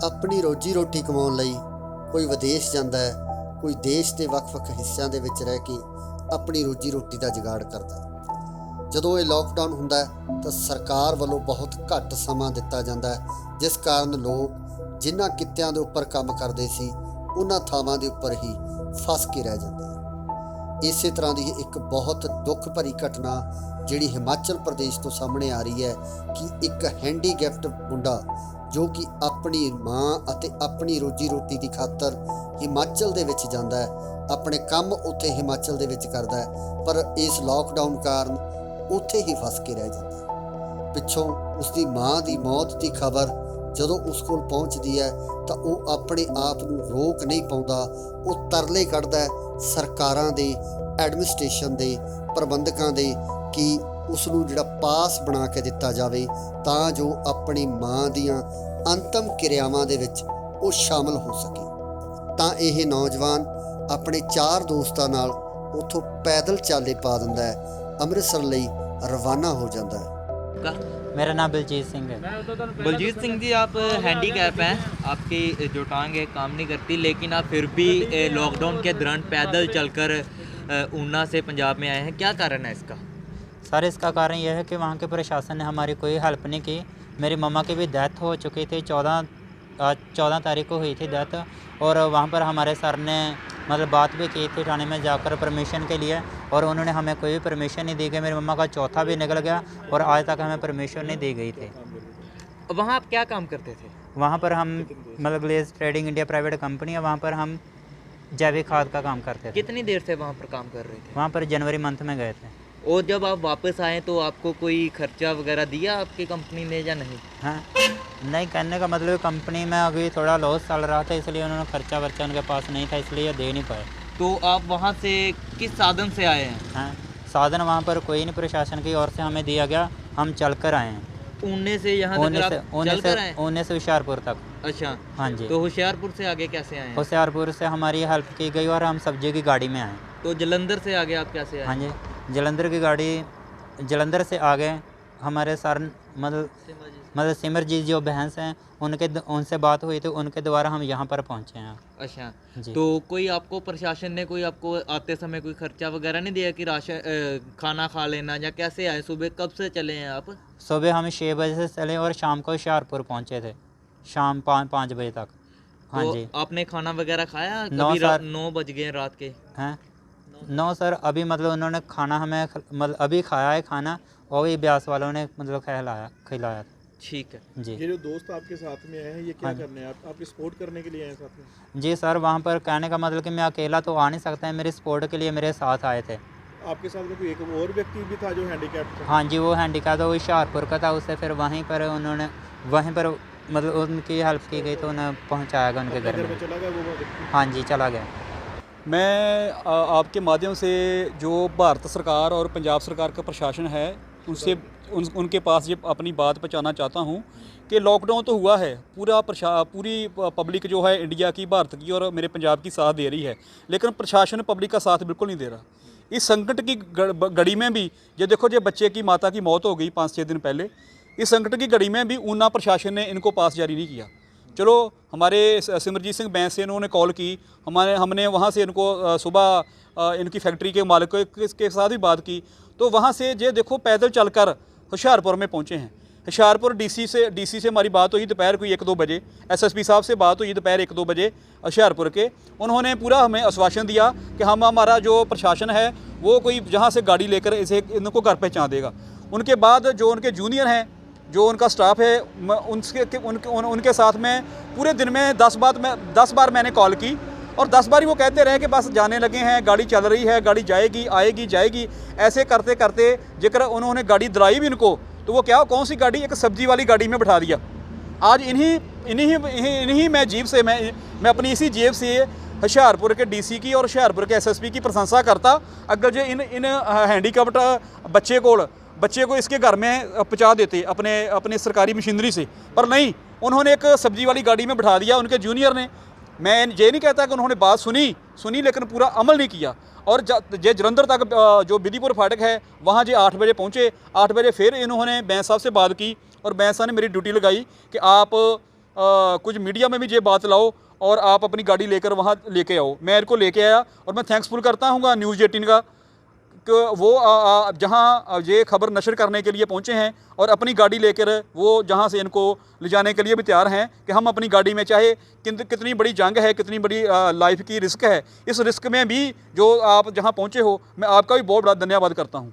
अपनी रोजी रोटी कमाउण लई कोई विदेश जाता है, कोई देश के ਵੱਖ-ਵੱਖ हिस्सों के विच रह के अपनी रोजी रोटी का जुगाड़ करता है। जदों ये लॉकडाउन हुंदा है तो सरकार वालों बहुत घੱਟ समा दिता जाता है, जिस कारण लोग जिन्हां कित्तिਆਂ ਦੇ ਉੱਪਰ काम करते सी उन्हां ਥਾਵਾਂ ਦੇ ਉੱਪਰ ही फस के रह जाते हैं। इस तरह की एक बहुत दुख भरी घटना जिहड़ी हिमाचल प्रदेश तो सामने आ रही है कि एक हैंडीकैप्ड मुंडा जो कि अपनी माँ अते अपनी रोजी रोटी की खातर हिमाचल दे विच जांदा है, अपने काम उत्थे हिमाचल दे विच करदा है, पर इस लॉकडाउन कारण उत्थे ही फस के रह जाता है। पिछों उसकी माँ की मौत की खबर जदों उस कोल पहुँचती है तो वह अपने आप को रोक नहीं पाउंदा, वो तरले कढ़दा है सरकारां दे, एडमिनिस्ट्रेशन दे, प्रबंधकां दे कि उसनूं जिहड़ा पास बना के दिता जाए तां जो अपनी माँ दियां अंतिम क्रियावां दे विच वो शामिल हो सके। तां यह नौजवान अपने 4 दोस्तां नाल उत्थों पैदल चाले पा दिंदा है, अमृतसर लई रवाना हो जाता है। मेरा नाम बलजीत सिंह है। बलजीत सिंह जी, आप हैंडीकैप हैं, आपकी जो टांग है काम नहीं करती, लेकिन आप फिर भी लॉकडाउन के दौरान पैदल चलकर ऊना से पंजाब में आए हैं, क्या कारण है इसका? सर, इसका कारण यह है कि वहाँ के प्रशासन ने हमारी कोई हेल्प नहीं की। मेरी मम्मा की भी डेथ हो चुकी थी, 14 तारीख को हुई थी डेथ, और वहाँ पर हमारे सर ने मतलब बात भी की थी थाने में जाकर परमिशन के लिए, और उन्होंने हमें कोई भी परमिशन नहीं दी गई। मेरी मम्मा का चौथा भी निकल गया और आज तक हमें परमिशन नहीं दी गई थी। वहाँ आप क्या काम करते थे? वहाँ पर हम मतलब glaze trading India private company है, वहाँ पर हम जैविक खाद का काम करते थे। कितनी देर से वहाँ पर काम कर रहे थे? वहाँ पर जनवरी मंथ में गए थे। और जब आप वापस आए तो आपको कोई खर्चा वगैरह दिया आपकी कंपनी ने या नहीं? हाँ, नहीं, कहने का मतलब कंपनी में अभी थोड़ा लॉस चल रहा था, इसलिए उन्होंने खर्चा वर्चा उनके पास नहीं था, इसलिए दे नहीं पाए। तो आप वहाँ से किस साधन से आए हैं? हाँ, साधन वहाँ पर कोई नहीं प्रशासन की ओर से हमें दिया गया, हम चल कर आए हैं। ऊने से यहाँ तक आप चल कर आए? ऊने से होशियारपुर तक। अच्छा, हाँ जी। तो होशियारपुर से आगे कैसे आए हैं? होशियारपुर से हमारी हेल्प की गई और हम सब्जी की गाड़ी में आए। तो जलंधर से आगे आप कैसे आए? हाँ जी, जलंधर की गाड़ी, जलंधर से आगे हमारे सर मतलब सिमरजीत जो बहन हैं उनसे बात हुई, तो उनके द्वारा हम यहाँ पर पहुँचे हैं। अच्छा जी। तो कोई आपको प्रशासन ने कोई आपको आते समय कोई खर्चा वगैरह नहीं दिया कि राशन खाना खा लेना, या कैसे आए? सुबह कब से चले हैं आप? सुबह हम 6 बजे से चले और शाम को होशियारपुर पहुँचे थे, शाम 5 बजे तक। हाँ तो जी। आपने खाना वगैरह खाया? 9 बज गए रात के। हैं 9 सर, अभी मतलब उन्होंने खाना हमें मतलब अभी खाया है खाना, और भी ब्यास वालों ने मतलब खिलाया। ठीक है जी। ये जो दोस्त आपके साथ में आए हैं, ये क्या करने हैं? आपकी सपोर्ट करने के लिए आए हैं साथ में? जी सर, वहाँ पर कहने का मतलब कि मैं अकेला तो आ नहीं सकता है, मेरी सपोर्ट के लिए मेरे साथ आए थे। आपके साथ में कोई एक और व्यक्ति भी था जो हैंडीकैप्ड था? हाँ जी, वो हैंडीकैप था, वो होशियारपुर का था, उससे फिर वहीं पर मतलब उनकी हेल्प की गई, तो उन्हें पहुँचाया गया उनके घर में। चला गया वो व्यक्ति? हाँ जी, चला गया। मैं आपके माध्यम से जो भारत सरकार और पंजाब सरकार का प्रशासन है उनसे उनके पास ये अपनी बात पहुंचाना चाहता हूं कि लॉकडाउन तो हुआ है, पूरी पब्लिक जो है इंडिया की, भारत की और मेरे पंजाब की साथ दे रही है, लेकिन प्रशासन पब्लिक का साथ बिल्कुल नहीं दे रहा। इस संकट की घड़ी में भी ये देखो, जो बच्चे की माता की मौत हो गई 5-6 दिन पहले, इस संकट की घड़ी में भी ऊना प्रशासन ने इनको पास जारी नहीं किया। चलो, हमारे सिमरजीत सिंह बैंस से इन्होंने कॉल की, हमने वहाँ से इनको सुबह इनकी फैक्ट्री के मालिक के साथ भी बात की, तो वहाँ से ये देखो पैदल चलकर होशियारपुर में पहुँचे हैं। होशियारपुर डीसी से हमारी बात हुई दोपहर कोई 1-2 बजे, एसएसपी साहब से बात हुई दोपहर 1-2 बजे होशियारपुर के। उन्होंने पूरा हमें आश्वासन दिया कि हमारा जो प्रशासन है वो कोई जहाँ से गाड़ी लेकर इनको घर पहुँचा देगा। उनके बाद जो उनके जूनियर हैं, जो उनका स्टाफ है, उनके साथ में पूरे दिन में 10 बार मैंने कॉल की, और 10 बार ही वो कहते रहे कि बस जाने लगे हैं, गाड़ी चल रही है, गाड़ी जाएगी आएगी जाएगी। ऐसे करते करते जेकर उन्होंने गाड़ी दिलाई भी इनको, तो वो कौन सी गाड़ी, एक सब्जी वाली गाड़ी में बिठा दिया। आज इन्हीं मैं जेब से मैं अपनी इसी जेब से होशियारपुर के डीसी की और होशियारपुर के एसएसपी की प्रशंसा करता अगर जो इन हैंडीकैप्ड बच्चे को इसके घर में पहुँचा देते अपने सरकारी मशीनरी से, पर नहीं, उन्होंने एक सब्जी वाली गाड़ी में बिठा दिया उनके जूनियर ने। मैं ये नहीं कहता कि उन्होंने बात सुनी लेकिन पूरा अमल नहीं किया। और जे जलंधर तक जो बिधीपुर फाटक है वहाँ जे 8 बजे पहुँचे, 8 बजे फिर इन्होंने बैंस साहब से बात की और बैंस साहब ने मेरी ड्यूटी लगाई कि आप कुछ मीडिया में भी ये बात लाओ और आप अपनी गाड़ी लेकर वहाँ लेके आओ। मैं इनको लेके आया और मैं थैंक्सफुल करता हूँ न्यूज़ 18 का कि वो जहाँ ये खबर नशर करने के लिए पहुँचे हैं और अपनी गाड़ी लेकर वो जहाँ से इनको ले जाने के लिए भी तैयार हैं कि हम अपनी गाड़ी में, चाहे कितनी बड़ी जंग है, कितनी बड़ी लाइफ की रिस्क है, इस रिस्क में भी जो आप जहाँ पहुँचे हो, मैं आपका भी बहुत बड़ा धन्यवाद करता हूँ।